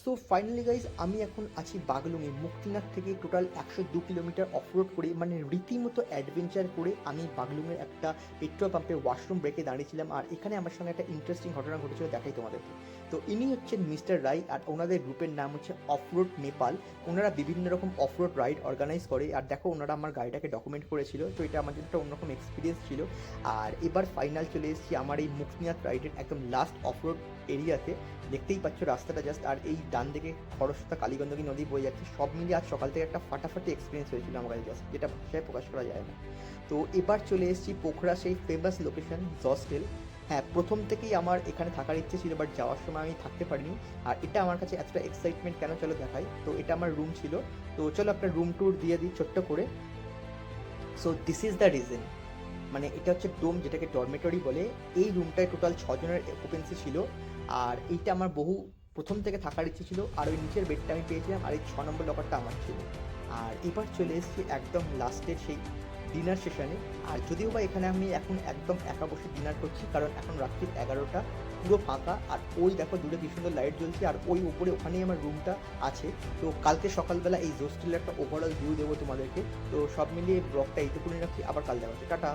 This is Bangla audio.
সো ফাইনালি গাইজ আমি এখন আছি বাগলুঙে। মুক্তিনাথ থেকে টোটাল 102 কিলোমিটার অফরোড করে, মানে রীতিমতো অ্যাডভেঞ্চার করে আমি বাগলুঙের একটা পেট্রোল পাম্পে ওয়াশরুম ব্রেকে দাঁড়িয়েছিলাম। আর এখানে আমার সঙ্গে একটা ইন্টারেস্টিং ঘটনা ঘটেছিল, দেখাই তোমাদেরকে। তো ইনি হচ্ছেন মিস্টার রাই, আর ওনাদের গ্রুপের নাম হচ্ছে অফরোড নেপাল। ওনারা বিভিন্ন রকম অফরোড রাইড অর্গানাইজ করে। আর দেখো, ওনারা আমার গাড়িটাকে ডকুমেন্ট করেছিল, তো এটা আমাদের একটা অন্যরকম এক্সপিরিয়েন্স ছিল। আর এবার ফাইনাল চলে এসেছি আমার এই মুক্তিনাথ রাইডের একদম লাস্ট অফরোড এরিয়াতে। দেখতেই পাচ্ছ রাস্তাটা জাস্ট, আর এই ডান দিকে খরস্রোতা কালীগণ্ডকী নদী বয়ে যাচ্ছে। সব মিলিয়ে আজ সকাল থেকে একটা ফাটাফাটি এক্সপিরিয়েন্স হয়েছিল আমার কাছে, জাস্ট যেটা ভাষায় প্রকাশ করা যায় না। তো এবার চলে এসেছি পোখরা, সেই ফেমাস লোকেশন জস্টেল। হ্যাঁ, প্রথম থেকেই আমার এখানে থাকার ইচ্ছে ছিল, বাট যাওয়ার সময় আমি থাকতে পারিনি। আর এটা আমার কাছে এতটা এক্সাইটমেন্ট কেন, চলো দেখাই। তো এটা আমার রুম ছিল, তো চলো একটা রুম ট্যুর দিয়ে দিই ছোট্ট করে। So this is the reason, মানে এটা হচ্ছে ডোম, যেটাকে ডরমেটরি বলে। এই রুমটায় টোটাল 6 জনের অকুপেন্সি ছিল। আর এইটা আমার প্রথম থেকে থাকার ইচ্ছে ছিল। আর ওই নিচের বেডটা আমি পেয়েছিলাম, আর এই 6 নম্বর লকারটা আমার ছিল। আর এবার চলে এসেছি একদম লাস্টের সেই ডিনার সেশনে। আর যদিও বা এখানে আমি এখন একদম একা বসে ডিনার করছি, কারণ এখন রাত্রি 11টা, পুরো ফাঁকা। আর ওই দেখো দূরে কি সুন্দর লাইট জ্বলছে, আর ওই উপরে ওখানেই আমার রুমটা আছে। তো কালকে সকালবেলা এই হোস্টেলের একটা ওভারঅল ভিউ দেবো তোমাদেরকে। তো সব মিলিয়ে ব্লগটা এইটুকুনি রাখছি, আবার কাল দেখা হচ্ছে, টাটা।